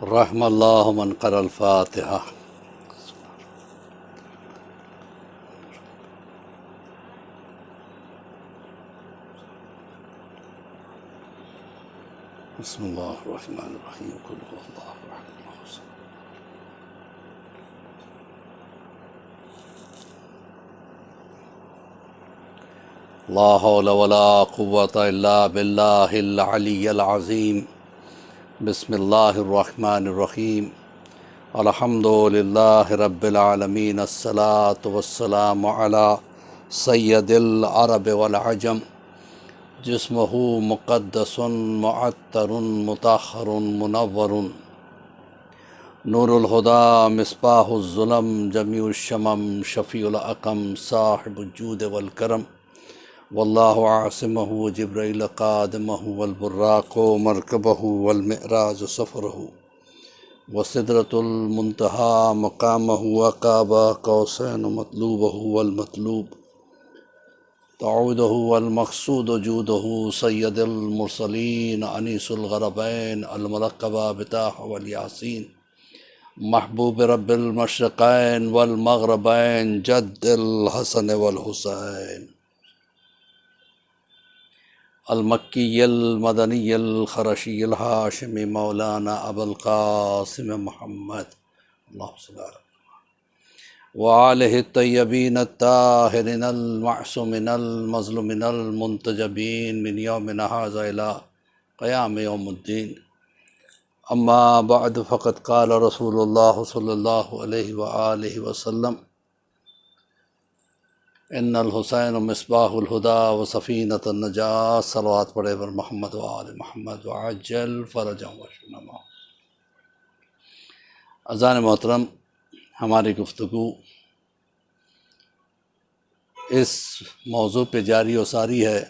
رحم اللہ من قرأ الفاتحہ۔ بسم اللہ الرحمن الرحیم قل هو اللہ احد اللہ الصمد۔ لا حول ولا قوة الا باللہ العلی العظیم۔ بسم اللہ الرحمن الرحیم۔ الحمد للہ رب العالمین، الصلاة والسلام علی سید العرب والعجم، جسمہ مقدس معطر مطہر منور، نور الہدی مصباح الظلم، جمیع الشمم شفیع الاقم، صاحب الجود والکرم، واللہ عاصمہ جبرائیل قادمہ، والبراق مرکبہ، والمعراج سفرہ، وسدرۃ المنتہی مقامہ، وقاب قوسین مطلوبہ والمطلوب، تعودہ والمقصود جودہ، سید المرسلین انیس الغربین، الملقب بطاہ والیاسین، محبوب رب المشرقین والمغربین، جد الحسن والحسین، المکی المدنی الخرشی الہاشمی، مولانا ابو القاسم محمد اللہم صلی اللہ علیہ وسلم وآلہ الطیبین الطاہرین المعصومین المظلومین المنتجبین من یومنا ھذا الی قیام یوم الدین۔ اما بعد فقد قال رسول اللہ صلی اللہ علیہ وآلہ وسلم ان الحسین مصباح الہدی و سفینۃ النجاۃ۔ صلوات پڑھے بر محمد و آل محمد وعجل فرجهم واشفنا۔ اذان محترم، ہماری گفتگو اس موضوع پہ جاری و ساری ہے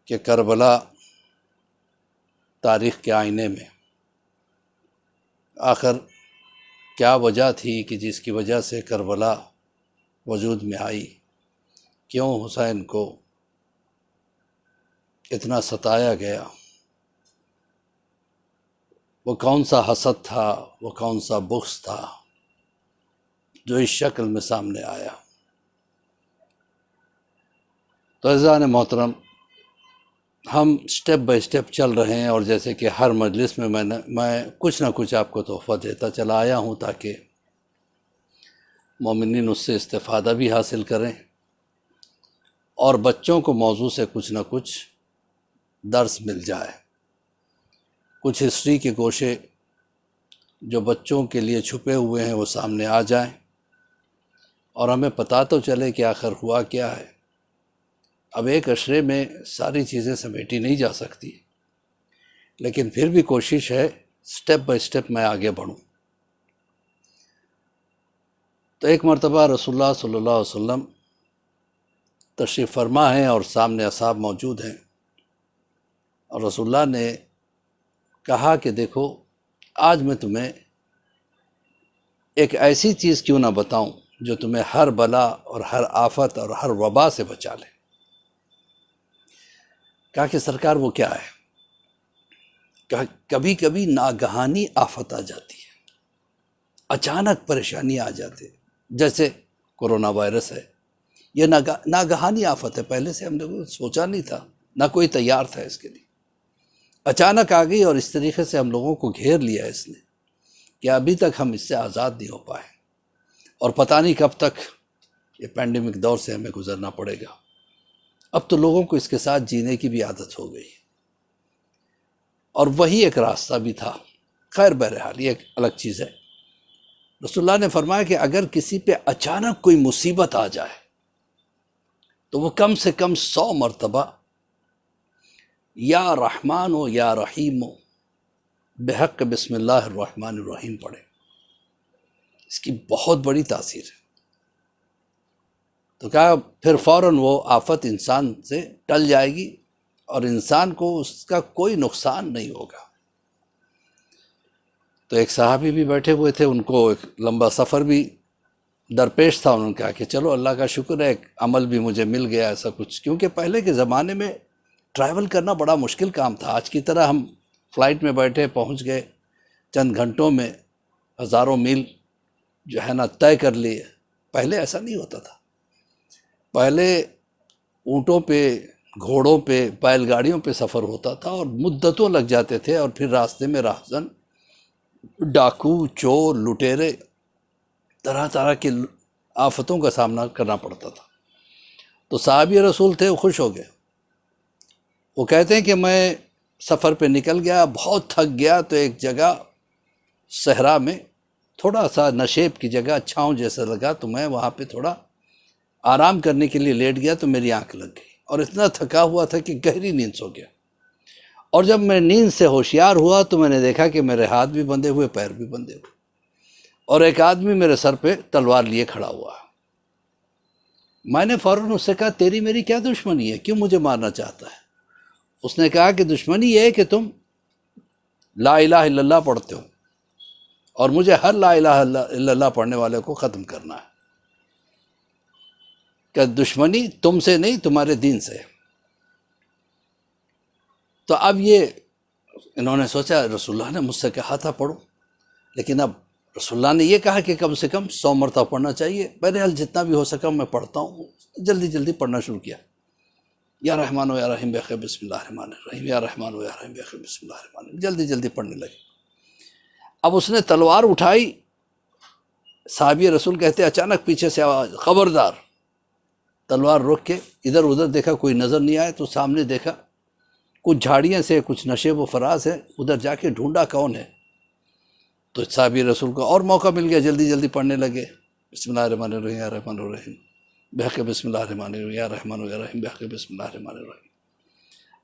کہ کربلا تاریخ کے آئینے میں آخر کیا وجہ تھی کہ جس کی وجہ سے کربلا وجود میں آئی، کیوں حسین کو اتنا ستایا گیا، وہ کون سا حسد تھا، وہ کون سا بغض تھا جو اس شکل میں سامنے آیا۔ تو عزیزان محترم، ہم سٹیپ بائی سٹیپ چل رہے ہیں، اور جیسے کہ ہر مجلس میں میں کچھ نہ کچھ آپ کو تحفہ دیتا چلا آیا ہوں تاکہ مومنین اس سے استفادہ بھی حاصل کریں اور بچوں کو موضوع سے کچھ نہ کچھ درس مل جائے، کچھ ہسٹری کے گوشے جو بچوں کے لیے چھپے ہوئے ہیں وہ سامنے آ جائیں، اور ہمیں پتہ تو چلے کہ آخر ہوا کیا ہے۔ اب ایک عشرے میں ساری چیزیں سمیٹی نہیں جا سکتی، لیکن پھر بھی کوشش ہے سٹیپ بائی سٹیپ میں آگے بڑھوں۔ تو ایک مرتبہ رسول اللہ صلی اللہ علیہ وسلم تشریف فرما ہیں اور سامنے اصحاب موجود ہیں، اور رسول اللہ نے کہا کہ دیکھو، آج میں تمہیں ایک ایسی چیز کیوں نہ بتاؤں جو تمہیں ہر بلا اور ہر آفت اور ہر وبا سے بچا لے۔ کہا کہ سرکار وہ کیا ہے؟ کہا کبھی کبھی ناگہانی آفت آ جاتی ہے، اچانک پریشانی آ جاتی ہے، جیسے کرونا وائرس ہے، یہ ناگہانی آفت ہے، پہلے سے ہم نے سوچا نہیں تھا، نہ کوئی تیار تھا اس کے لیے، اچانک آ گئی اور اس طریقے سے ہم لوگوں کو گھیر لیا اس نے کہ ابھی تک ہم اس سے آزاد نہیں ہو پائے، اور پتہ نہیں کب تک یہ پینڈیمک دور سے ہمیں گزرنا پڑے گا۔ اب تو لوگوں کو اس کے ساتھ جینے کی بھی عادت ہو گئی، اور وہی ایک راستہ بھی تھا۔ خیر بہرحال یہ ایک الگ چیز ہے۔ رسول اللہ نے فرمایا کہ اگر کسی پہ اچانک کوئی مصیبت آ جائے تو وہ کم سے کم 100 مرتبہ یا رحمان ہو یا رحیم ہو بحق بسم اللہ الرحمن الرحیم پڑھے، اس کی بہت بڑی تاثیر ہے۔ تو کہا پھر فوراً وہ آفت انسان سے ٹل جائے گی اور انسان کو اس کا کوئی نقصان نہیں ہوگا۔ تو ایک صحابی بھی بیٹھے ہوئے تھے، ان کو ایک لمبا سفر بھی درپیش تھا، انہوں نے کہا کہ چلو اللہ کا شکر ہے، ایک عمل بھی مجھے مل گیا ایسا کچھ، کیونکہ پہلے کے زمانے میں ٹریول کرنا بڑا مشکل کام تھا۔ آج کی طرح ہم فلائٹ میں بیٹھے پہنچ گئے، چند گھنٹوں میں ہزاروں میل جو ہے نا طے کر لیے۔ پہلے ایسا نہیں ہوتا تھا، پہلے اونٹوں پہ، گھوڑوں پہ، بیل گاڑیوں پہ سفر ہوتا تھا اور مدتوں لگ جاتے تھے، اور پھر راستے میں راہزن، ڈاکو، چور، لٹیرے، طرح طرح کی آفتوں کا سامنا کرنا پڑتا تھا۔ تو صحابی رسول تھے، وہ خوش ہو گئے۔ وہ کہتے ہیں کہ میں سفر پہ نکل گیا، بہت تھک گیا، تو ایک جگہ صحرا میں تھوڑا سا نشیب کی جگہ، چھاؤں جیسا لگا، تو میں وہاں پہ تھوڑا آرام کرنے کے لیے لیٹ گیا، تو میری آنکھ لگ گئی اور اتنا تھکا ہوا تھا کہ گہری نیند سو گیا۔ اور جب میں نیند سے ہوشیار ہوا تو میں نے دیکھا کہ میرے ہاتھ بھی بندھے ہوئے، پیر بھی بندھے ہوئے، اور ایک آدمی میرے سر پہ تلوار لیے کھڑا ہوا۔ میں نے فوراً اس سے کہا تیری میری کیا دشمنی ہے، کیوں مجھے مارنا چاہتا ہے؟ اس نے کہا کہ دشمنی یہ ہے کہ تم لا الہ الا اللہ پڑھتے ہو، اور مجھے ہر لا الہ الا اللہ پڑھنے والے کو ختم کرنا ہے، کہ دشمنی تم سے نہیں تمہارے دین سے۔ تو اب یہ انہوں نے سوچا رسول اللہ نے مجھ سے کہا تھا پڑھو، لیکن اب رسول اللہ نے یہ کہا کہ کم سے کم 100 مرتبہ پڑھنا چاہیے۔ بہرحال جتنا بھی ہو سکا میں پڑھتا ہوں، جلدی جلدی پڑھنا شروع کیا۔ یا رحمان و یا رحیم بحق بسم اللہ الرحمن الرحیم، یا رحمان و یا رحیم بحق بسم اللہ الرحمن الرحیم، جلدی جلدی پڑھنے لگے۔ اب اس نے تلوار اٹھائی، صحابی رسول کہتے اچانک پیچھے سے آواز خبردار۔ تلوار رک کے ادھر ادھر دیکھا، کوئی نظر نہیں آیا، تو سامنے دیکھا کچھ جھاڑیاں سے، کچھ نشیب و فراز ہے، ادھر جا کے ڈھونڈا کون ہے۔ تو صحابی رسول کو اور موقع مل گیا، جلدی جلدی پڑھنے لگے، بسم اللہ الرحمن الرحیم، یا رحمان الرحیم بحق بسم اللہ الرحمن الرحیم، یا رحمان و یا رحیم بحق بسم اللہ الرحمن الرحیم۔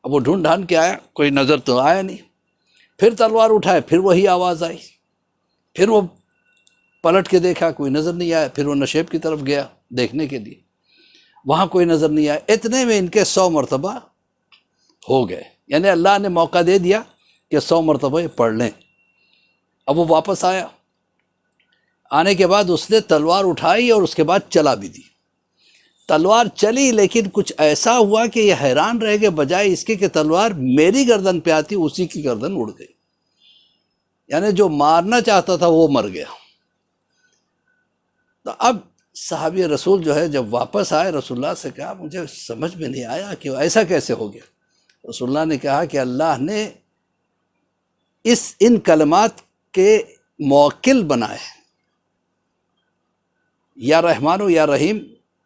اب وہ ڈھونڈ ڈھانڈ کے آیا، کوئی نظر تو آیا نہیں۔ پھر تلوار اٹھائے، پھر وہی آواز آئی، پھر وہ پلٹ کے دیکھا، کوئی نظر نہیں آیا۔ پھر وہ نشیب کی طرف گیا دیکھنے کے لیے، وہاں کوئی نظر نہیں آیا۔ اتنے میں ان کے 100 مرتبہ ہو گئے، یعنی اللہ نے موقع دے دیا کہ 100 مرتبہ یہ پڑھ لیں۔ اب وہ واپس آیا، آنے کے بعد اس نے تلوار اٹھائی اور اس کے بعد چلا بھی دی۔ تلوار چلی، لیکن کچھ ایسا ہوا کہ یہ حیران رہ گئے، بجائے اس کے کہ تلوار میری گردن پہ آتی اسی کی گردن اڑ گئی، یعنی جو مارنا چاہتا تھا وہ مر گیا۔ تو اب صحابی رسول جو ہے جب واپس آئے، رسول اللہ سے کہا مجھے سمجھ میں نہیں آیا کہ ایسا کیسے ہو گیا۔ رسول اللہ نے کہا کہ اللہ نے ان کلمات کے موکل بنائے، یا رحمان و یا رحیم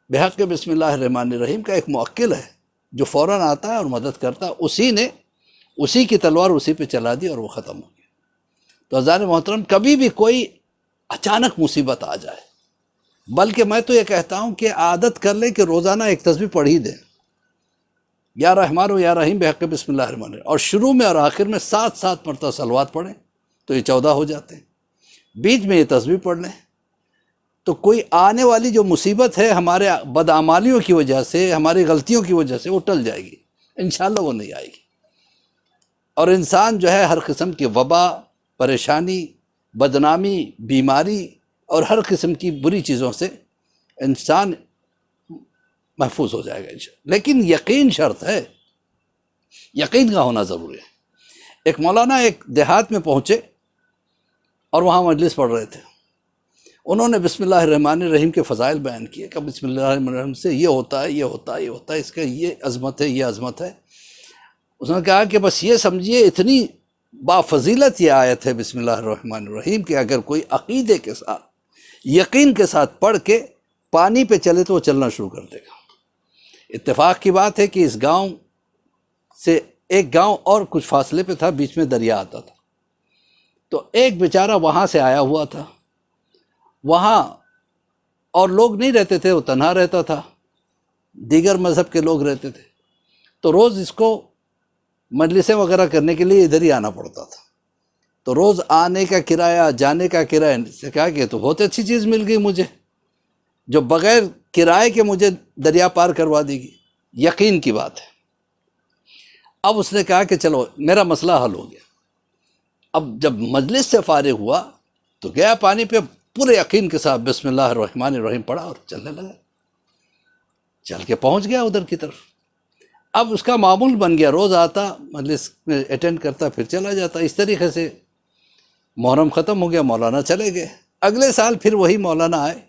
بحق بسم اللہ الرحمن الرحیم کا ایک موکل ہے جو فوراً آتا ہے اور مدد کرتا ہے، اسی نے اسی کی تلوار اسی پہ چلا دی اور وہ ختم ہو گیا۔ تو حضرات محترم، کبھی بھی کوئی اچانک مصیبت آ جائے، بلکہ میں تو یہ کہتا ہوں کہ عادت کر لیں کہ روزانہ ایک تسبیح پڑھ ہی دیں، یا رحمان و یا رحیم بحق بسم اللہ الرحمن الرحیم، اور شروع میں اور آخر میں 7 مرتبہ صلوات پڑھیں تو یہ 14 ہو جاتے ہیں، بیچ میں یہ تسبیح پڑھ لیں، تو کوئی آنے والی جو مصیبت ہے ہمارے بدعمالیوں کی وجہ سے، ہماری غلطیوں کی وجہ سے، وہ ٹل جائے گی، انشاءاللہ وہ نہیں آئے گی۔ اور انسان جو ہے ہر قسم کی وبا، پریشانی، بدنامی، بیماری اور ہر قسم کی بری چیزوں سے انسان محفوظ ہو جائے گا انشاءاللہ۔ لیکن یقین شرط ہے، یقین کا ہونا ضروری ہے۔ ایک مولانا ایک دیہات میں پہنچے اور وہاں مجلس پڑھ رہے تھے، انہوں نے بسم اللہ الرحمن الرحیم کے فضائل بیان کیے کہ بسم اللہ الرحمن الرحیم سے یہ ہوتا ہے، یہ ہوتا ہے، یہ ہوتا ہے، اس کا یہ عظمت ہے، یہ عظمت ہے۔ اس نے کہا کہ بس یہ سمجھیے اتنی بافضیلت یہ آیت ہے بسم اللہ الرحمن الرحیم کہ اگر کوئی عقیدے کے ساتھ، یقین کے ساتھ پڑھ کے پانی پہ چلے تو وہ چلنا شروع کر دے گا۔ اتفاق کی بات ہے کہ اس گاؤں سے ایک گاؤں اور کچھ فاصلے پہ تھا، بیچ میں دریا آتا تھا، تو ایک بیچارہ وہاں سے آیا ہوا تھا، وہاں اور لوگ نہیں رہتے تھے، وہ تنہا رہتا تھا، دیگر مذہب کے لوگ رہتے تھے، تو روز اس کو مجلسیں وغیرہ کرنے کے لیے ادھر ہی آنا پڑتا تھا۔ تو روز آنے کا کرایہ، جانے کا کرایہ، سے کہا کہ تو بہت اچھی چیز مل گئی مجھے جو بغیر کرائے کے مجھے دریا پار کروا دے گی، یقین کی بات ہے۔ اب اس نے کہا کہ چلو میرا مسئلہ حل ہو گیا۔ اب جب مجلس سے فارغ ہوا تو گیا پانی پہ، پورے یقین کے ساتھ بسم اللہ الرحمن الرحیم پڑھا اور چلنے لگا، چل کے پہنچ گیا ادھر کی طرف۔ اب اس کا معمول بن گیا، روز آتا مجلس میں اٹینڈ کرتا پھر چلا جاتا. اس طریقے سے محرم ختم ہو گیا، مولانا چلے گئے. اگلے سال پھر وہی مولانا آئے.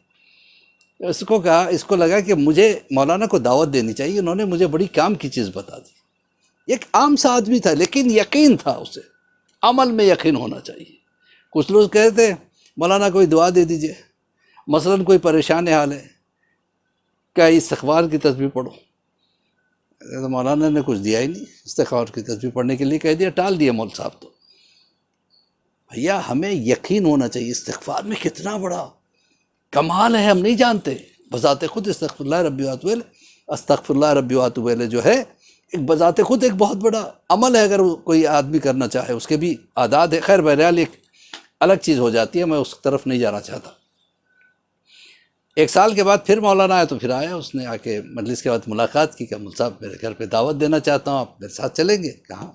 اس کو کہا، اس کو لگا کہ مجھے مولانا کو دعوت دینی چاہیے، انہوں نے مجھے بڑی کام کی چیز بتا دی. ایک عام سا آدمی تھا لیکن یقین تھا اسے، عمل میں یقین ہونا چاہیے. کچھ لوگ کہتے مولانا کوئی دعا دے دیجئے، مثلا کوئی پریشان حال ہے، کیا استغفار کی تسبیح پڑھو. تو مولانا نے کچھ دیا ہی نہیں، استغفار کی تسبیح پڑھنے کے لیے کہہ دیا، ٹال دیا مول صاحب. تو بھیا ہمیں یقین ہونا چاہیے استغفار میں کتنا بڑا کمال ہے، ہم نہیں جانتے. بذات خود استغفر اللہ ربی واتوب الیہ، استغفر اللہ ربی واتوب الیہ جو ہے ایک بذات خود ایک بہت بڑا عمل ہے. اگر کوئی آدمی کرنا چاہے، اس کے بھی اعداد ہے. خیر بہرحال ایک الگ چیز ہو جاتی ہے، میں اس طرف نہیں جانا چاہتا. ایک سال کے بعد پھر مولانا آیا تو پھر آیا، اس نے آ کے مجلس کے بعد ملاقات کی کہ مول صاحب میرے گھر پہ دعوت دینا چاہتا ہوں، آپ میرے ساتھ چلیں گے؟ کہاں،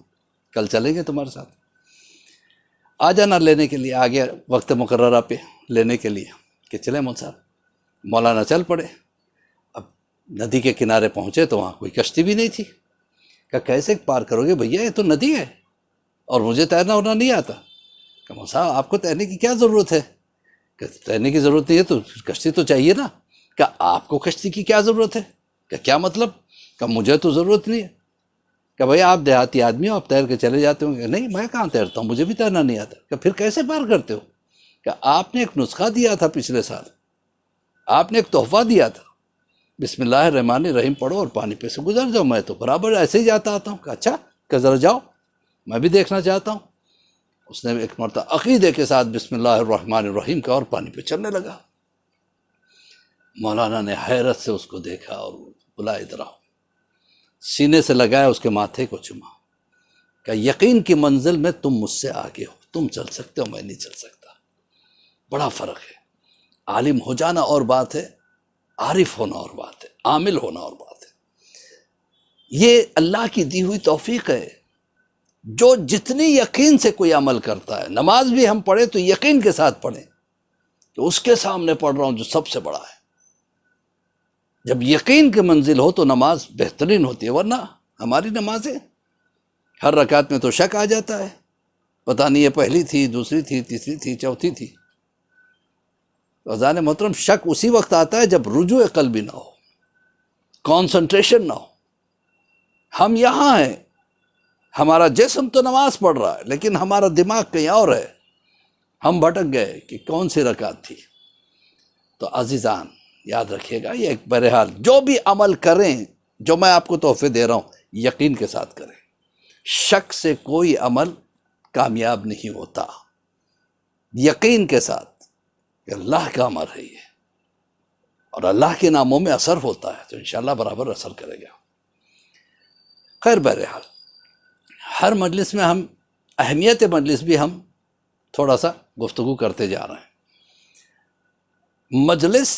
کل چلیں گے تمہارے ساتھ. آ جانا لینے کے لیے. آ گیا وقت مقررہ پہ لینے کے لیے کہ چلیں مول صاحب. مولانا چل پڑے. اب ندی کے کنارے پہنچے تو وہاں کوئی کشتی بھی نہیں تھی. کہ کیسے پار کرو گے بھیا، یہ تو ندی ہے اور مجھے تیرنا ہونا نہیں آتا. کہ مول صاحب آپ کو تیرنے کی کیا ضرورت ہے؟ کہ تیرنے کی ضرورت نہیں ہے تو کشتی تو چاہیے نا. کہ آپ کو کشتی کی کیا ضرورت ہے؟ کہ کیا مطلب؟ کہ مجھے تو ضرورت نہیں ہے. کہ بھئی آپ دیہاتی آدمی ہو، آپ تیر کے چلے جاتے ہوں گے. نہیں میں کہاں تیرتا ہوں، مجھے بھی تیرنا نہیں آتا. کہ پھر کیسے پار کرتے ہو؟ کہ آپ نے ایک نسخہ دیا تھا پچھلے سال، آپ نے ایک تحفہ دیا تھا، بسم اللہ الرحمن الرحیم پڑھو اور پانی پہ سے گزر جاؤ. میں تو برابر ایسے ہی جاتا آتا ہوں. کہ اچھا، کہ ذرا جاؤ، میں بھی دیکھنا چاہتا ہوں. اس نے ایک مرتبہ عقیدے کے ساتھ بسم اللہ الرحمن الرحیم کا اور پانی پہ چلنے لگا. مولانا نے حیرت سے اس کو دیکھا اور بلا ادھر آؤ، سینے سے لگایا، اس کے ماتھے کو چوما. کہ یقین کی منزل میں تم مجھ سے آگے ہو، تم چل سکتے ہو، میں نہیں چل سکتا. بڑا فرق ہے. عالم ہو جانا اور بات ہے، عارف ہونا اور بات ہے، عامل ہونا اور بات ہے. یہ اللہ کی دی ہوئی توفیق ہے. جو جتنی یقین سے کوئی عمل کرتا ہے، نماز بھی ہم پڑھیں تو یقین کے ساتھ پڑھیں کہ اس کے سامنے پڑھ رہا ہوں جو سب سے بڑا ہے. جب یقین کی منزل ہو تو نماز بہترین ہوتی ہے. ورنہ ہماری نمازیں ہر رکعت میں تو شک آ جاتا ہے، پتہ نہیں یہ پہلی تھی، دوسری تھی، تیسری تھی، چوتھی تھی. اذان محترم، شک اسی وقت آتا ہے جب رجوع قلبی نہ ہو، کانسنٹریشن نہ ہو. ہم یہاں ہیں، ہمارا جسم تو نماز پڑھ رہا ہے لیکن ہمارا دماغ کہیں اور ہے. ہم بھٹک گئے کہ کون سی رکعت تھی. تو عزیزان یاد رکھیے گا، یہ ایک بہرحال جو بھی عمل کریں، جو میں آپ کو تحفے دے رہا ہوں، یقین کے ساتھ کریں. شک سے کوئی عمل کامیاب نہیں ہوتا. یقین کے ساتھ کہ اللہ کا امر ہے یہ، اور اللہ کے ناموں میں اثر ہوتا ہے تو انشاءاللہ برابر اثر کرے گا. خیر بہرحال ہر مجلس میں ہم اہمیت مجلس بھی ہم تھوڑا سا گفتگو کرتے جا رہے ہیں. مجلس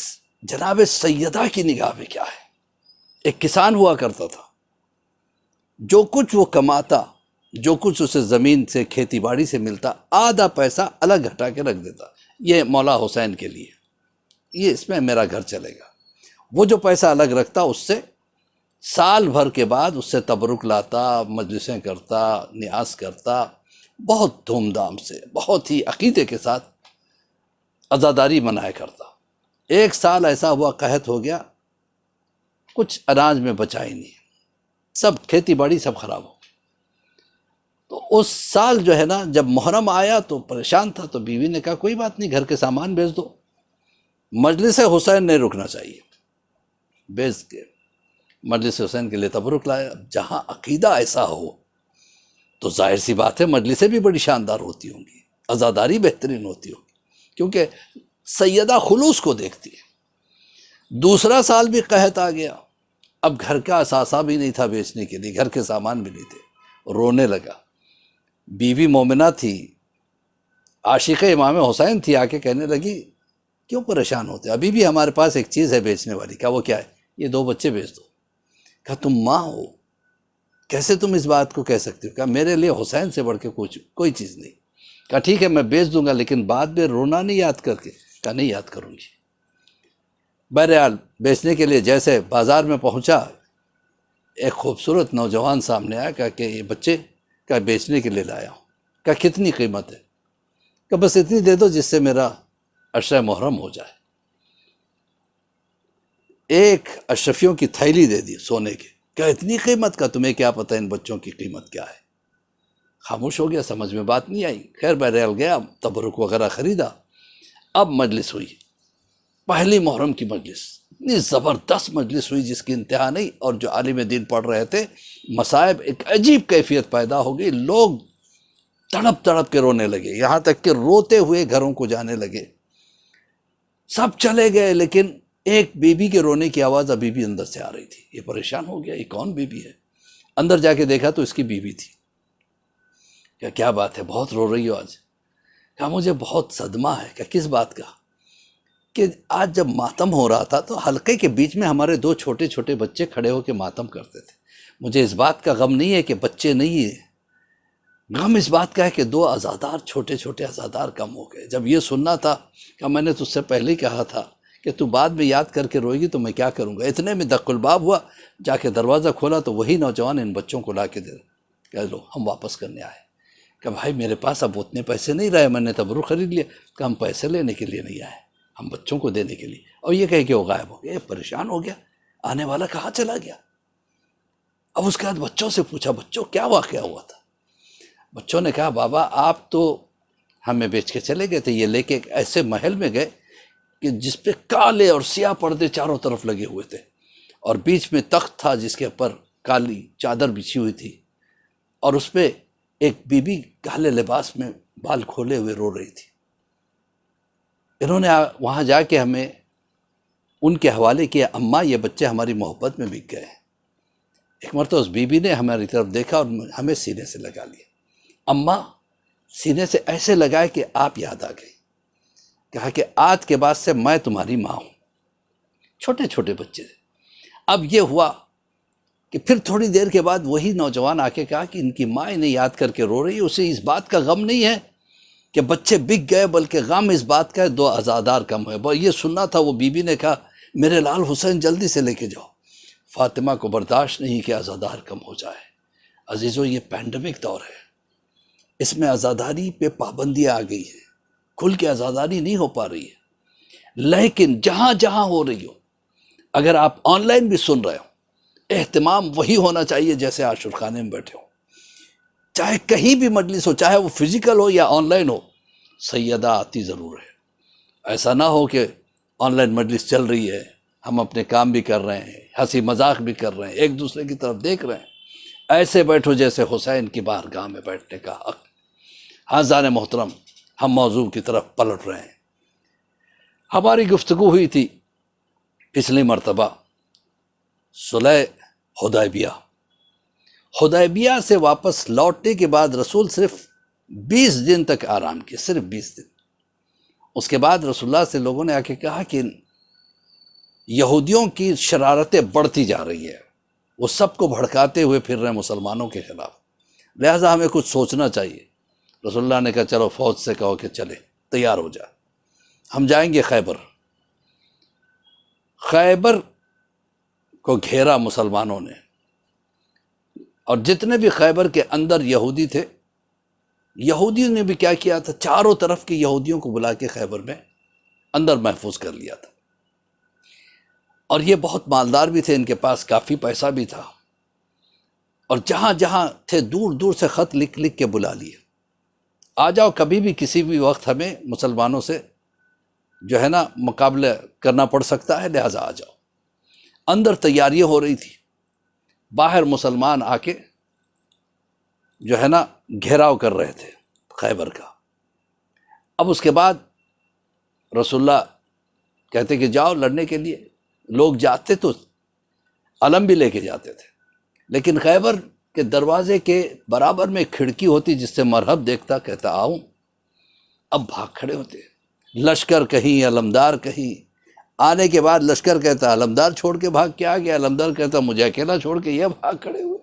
جناب سیدہ کی نگاہ میں کیا ہے؟ ایک کسان ہوا کرتا تھا، جو کچھ وہ کماتا، جو کچھ اسے زمین سے، کھیتی باڑی سے ملتا، آدھا پیسہ الگ ہٹا کے رکھ دیتا. یہ مولا حسین کے لیے، یہ اس میں میرا گھر چلے گا. وہ جو پیسہ الگ رکھتا، اس سے سال بھر کے بعد اس سے تبرک لاتا، مجلسیں کرتا، نیاز کرتا، بہت دھوم دھام سے، بہت ہی عقیدے کے ساتھ عزاداری منایا کرتا. ایک سال ایسا ہوا، قحط ہو گیا، کچھ اناج میں بچا ہی نہیں، سب کھیتی باڑی سب خراب ہو. تو اس سال جو ہے نا، جب محرم آیا تو پریشان تھا، تو بیوی نے کہا کوئی بات نہیں، گھر کے سامان بیچ دو، مجلس حسین نہیں رکنا چاہیے. بیچ کے مجلس حسین کے لیے تبرک لایا. جہاں عقیدہ ایسا ہو تو ظاہر سی بات ہے مجلسیں بھی بڑی شاندار ہوتی ہوں گی، عزاداری بہترین ہوتی ہوگی، کیونکہ سیدہ خلوص کو دیکھتی ہے. دوسرا سال بھی قحط آ گیا، اب گھر کا اثاثہ بھی نہیں تھا بیچنے کے لیے، گھر کے سامان بھی نہیں تھے. رونے لگا. بیوی مومنہ تھی، عاشق امام حسین تھی، آ کے کہنے لگی کیوں پریشان ہوتے، ابھی بھی ہمارے پاس ایک چیز ہے بیچنے والی. کہا وہ کیا ہے؟ یہ 2 بچے بیچ دو. کہا تم ماں ہو، کیسے تم اس بات کو کہہ سکتے ہو؟ کہا میرے لیے حسین سے بڑھ کے کوئی چیز نہیں. کہا ٹھیک ہے میں بیچ دوں گا، لیکن بعد میں رونا نہیں یاد کر کے. کہا نہیں یاد کروں گی. بہرحال بیچنے کے لیے جیسے بازار میں پہنچا، ایک خوبصورت نوجوان سامنے آیا، کہا کہ یہ بچے کا بیچنے کے لیے لایا ہوں. کہا کتنی قیمت ہے؟ کہ بس اتنی دے دو جس سے میرا عشرہ محرم ہو جائے. ایک اشرفیوں کی تھیلی دے دی سونے کی. کیا اتنی قیمت کا؟ تمہیں کیا پتہ ان بچوں کی قیمت کیا ہے؟ خاموش ہو گیا، سمجھ میں بات نہیں آئی. خیر بہرحال گیا، تبرک وغیرہ خریدا. اب مجلس ہوئی، پہلی محرم کی مجلس، اتنی زبردست مجلس ہوئی جس کی انتہا نہیں. اور جو عالم دین پڑھ رہے تھے، مصائب، ایک عجیب کیفیت پیدا ہو گئی. لوگ تڑپ تڑپ کے رونے لگے، یہاں تک کہ روتے ہوئے گھروں کو جانے لگے. سب چلے گئے، لیکن ایک بی بی کے رونے کی آواز ابھی بھی اندر سے آ رہی تھی. یہ پریشان ہو گیا، یہ کون بی بی ہے؟ اندر جا کے دیکھا تو اس کی بیوی تھی. کیا بات ہے، بہت رو رہی ہو آج؟ کہا مجھے بہت صدمہ ہے. کہ کس بات کا؟ کہ آج جب ماتم ہو رہا تھا تو حلقے کے بیچ میں ہمارے 2 چھوٹے چھوٹے بچے کھڑے ہو کے ماتم کرتے تھے. مجھے اس بات کا غم نہیں ہے کہ بچے نہیں ہیں، غم اس بات کا ہے کہ 2 عزادار، چھوٹے چھوٹے عزادار کم ہو گئے. جب یہ سننا تھا کہ میں نے تجھ سے پہلے ہی کہا تھا کہ تو بعد میں یاد کر کے روئے گی تو میں کیا کروں گا. اتنے میں دق الباب ہوا، جا کے دروازہ کھولا تو وہی نوجوان ان بچوں کو لا کے دے کہ لو ہم واپس کرنے آئے. کہ بھائی میرے پاس اب اتنے پیسے نہیں رہے، میں نے تبرک خرید لیا. کہ ہم پیسے لینے کے لیے نہیں آئے، ہم بچوں کو دینے کے لیے. اور یہ کہے کہ وہ غائب ہو گیا. پریشان ہو گیا، آنے والا کہاں چلا گیا. اب اس کے بعد بچوں سے پوچھا، بچوں کیا واقعہ ہوا تھا؟ بچوں نے کہا بابا آپ تو ہمیں بیچ کے چلے گئے تھے، یہ لے کے ایک ایسے محل میں گئے کہ جس پہ کالے اور سیاہ پردے چاروں طرف لگے ہوئے تھے، اور بیچ میں تخت تھا جس کے اوپر کالی چادر بچھی ہوئی تھی، اور اس پہ ایک بی بی کالے لباس میں بال کھولے ہوئے رو رہی تھی. انہوں نے وہاں جا کے ہمیں ان کے حوالے کیا، اماں یہ بچے ہماری محبت میں بک گئے ہیں. ایک مرتبہ اس بی بی نے ہماری طرف دیکھا اور ہمیں سینے سے لگا لیا. اماں سینے سے ایسے لگائے کہ آپ یاد آ گئی. کہا کہ آج کے بعد سے میں تمہاری ماں ہوں. چھوٹے چھوٹے بچے تھے. اب یہ ہوا کہ پھر تھوڑی دیر کے بعد وہی نوجوان آ کے کہا کہ ان کی ماں انہیں یاد کر کے رو رہی ہے. اسے اس بات کا غم نہیں ہے کہ بچے بک گئے، بلکہ غم اس بات کا ہے 2 عزادار کم ہوئے. یہ سننا تھا. وہ بی بی نے کہا میرے لال حسین جلدی سے لے کے جاؤ. فاطمہ کو برداشت نہیں کہ عزادار کم ہو جائے. عزیزو یہ پینڈمک دور ہے، اس میں عزاداری پہ پابندیاں آ گئی ہیں، کھل کے عزاداری نہیں ہو پا رہی ہے. لیکن جہاں جہاں ہو رہی ہو، اگر آپ آن لائن بھی سن رہے ہو، اہتمام وہی ہونا چاہیے جیسے عاشور خانے میں بیٹھے ہو. چاہے کہیں بھی مجلس ہو، چاہے وہ فزیکل ہو یا آن لائن ہو، سیدہ آتی ضرور ہے. ایسا نہ ہو کہ آن لائن مجلس چل رہی ہے، ہم اپنے کام بھی کر رہے ہیں، ہنسی مذاق بھی کر رہے ہیں، ایک دوسرے کی طرف دیکھ رہے ہیں. ایسے بیٹھو جیسے حسین کی بارگاہ میں بیٹھنے کا حق. حاضران محترم، ہم موضوع کی طرف پلٹ رہے ہیں. ہماری گفتگو ہوئی تھی پچھلی مرتبہ صلح حدیبیہ سے واپس لوٹنے کے بعد رسول صرف 20 دن تک آرام کیا، صرف 20 دن. اس کے بعد رسول اللہ سے لوگوں نے آ کے کہا کہ یہودیوں کی شرارتیں بڑھتی جا رہی ہے، وہ سب کو بھڑکاتے ہوئے پھر رہے ہیں مسلمانوں کے خلاف، لہٰذا ہمیں کچھ سوچنا چاہیے. رسول اللہ نے کہا چلو فوج سے کہو کہ چلے، تیار ہو جائے، ہم جائیں گے خیبر. خیبر کو گھیرا مسلمانوں نے، اور جتنے بھی خیبر کے اندر یہودی تھے، یہودیوں نے بھی کیا کیا تھا، چاروں طرف کے یہودیوں کو بلا کے خیبر میں اندر محفوظ کر لیا تھا. اور یہ بہت مالدار بھی تھے، ان کے پاس کافی پیسہ بھی تھا، اور جہاں جہاں تھے دور دور سے خط لکھ لکھ کے بلا لیے، آ جاؤ کبھی بھی کسی بھی وقت ہمیں مسلمانوں سے جو ہے نا مقابلہ کرنا پڑ سکتا ہے، لہٰذا آ جاؤ. اندر تیاریاں ہو رہی تھی، باہر مسلمان آ کے جو ہے نا گھیراؤ کر رہے تھے خیبر کا. اب اس کے بعد رسول اللہ کہتے کہ جاؤ لڑنے کے لیے. لوگ جاتے تو علم بھی لے کے جاتے تھے، لیکن خیبر کے دروازے کے برابر میں کھڑکی ہوتی جس سے مرحب دیکھتا، کہتا آؤں. اب بھاگ کھڑے ہوتے، لشکر کہیں علمدار کہیں. آنے کے بعد لشکر کہتا علمدار چھوڑ کے بھاگ کے آ گیا، علمدار کہتا مجھے اکیلا چھوڑ کے یہ بھاگ کھڑے ہوئے.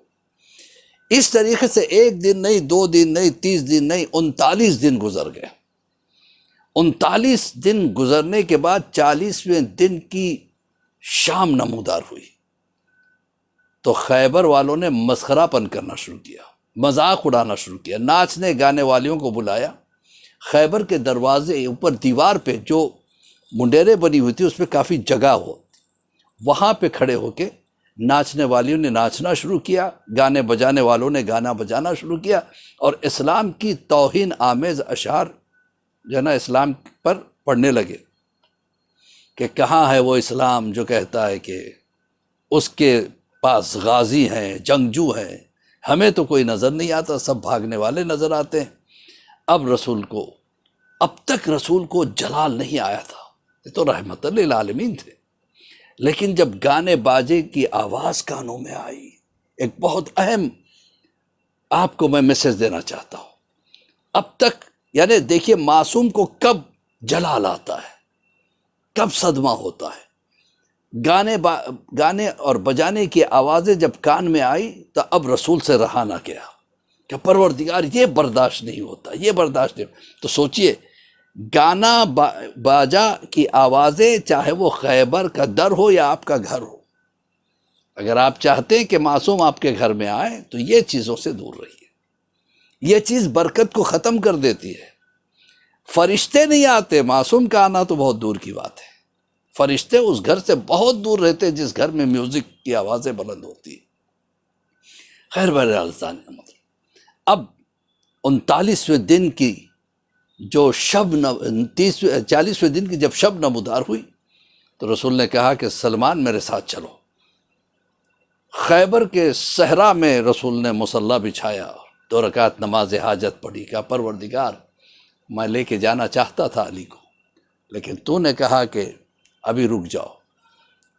اس طریقے سے 1 دن نہیں، 2 دن نہیں، 30 دن نہیں، 39 دن گزر گئے. 39 دن گزرنے کے بعد 40ویں دن کی شام نمودار ہوئی. تو خیبر والوں نے مسخرہ پن کرنا شروع کیا، مذاق اڑانا شروع کیا، ناچنے گانے والیوں کو بلایا۔ خیبر کے دروازے اوپر دیوار پہ جو منڈیریں بنی ہوئی تھی اس پہ کافی جگہ ہو، وہاں پہ کھڑے ہو کے ناچنے والیوں نے ناچنا شروع کیا، گانے بجانے والوں نے گانا بجانا شروع کیا، اور اسلام کی توہین آمیز اشعار جو ہے نا اسلام پر پڑھنے لگے کہ کہاں ہے وہ اسلام جو کہتا ہے کہ اس کے پاس غازی ہیں، جنگجو ہیں، ہمیں تو کوئی نظر نہیں آتا، سب بھاگنے والے نظر آتے ہیں۔ اب تک رسول کو جلال نہیں آیا تھا، یہ تو رحمت للعالمین تھے، لیکن جب گانے باجے کی آواز کانوں میں آئی، ایک بہت اہم آپ کو میں میسج دینا چاہتا ہوں۔ اب تک یعنی دیکھیے معصوم کو کب جلال آتا ہے، کب صدمہ ہوتا ہے۔ گانے اور بجانے کی آوازیں جب کان میں آئی تو اب رسول سے رہا نہ گیا کہ پروردگار یہ برداشت نہیں ہوتا، یہ برداشت نہیں ہوتا۔ تو سوچئے گانا باجا کی آوازیں، چاہے وہ خیبر کا در ہو یا آپ کا گھر ہو، اگر آپ چاہتے ہیں کہ معصوم آپ کے گھر میں آئے تو یہ چیزوں سے دور رہیے۔ یہ چیز برکت کو ختم کر دیتی ہے۔ فرشتے نہیں آتے، معصوم کا آنا تو بہت دور کی بات ہے۔ فرشتے اس گھر سے بہت دور رہتے جس گھر میں میوزک کی آوازیں بلند ہوتی ہیں۔ خیر بہرحال اب 39ویں دن کی جو شب 40ویں دن کی جب شب نمودار ہوئی تو رسول نے کہا کہ سلمان میرے ساتھ چلو۔ خیبر کے صحرا میں رسول نے مصلی بچھایا، 2 رکعت نماز حاجت پڑھی، کہا پروردگار میں لے کے جانا چاہتا تھا علی کو، لیکن تو نے کہا کہ ابھی رک جاؤ۔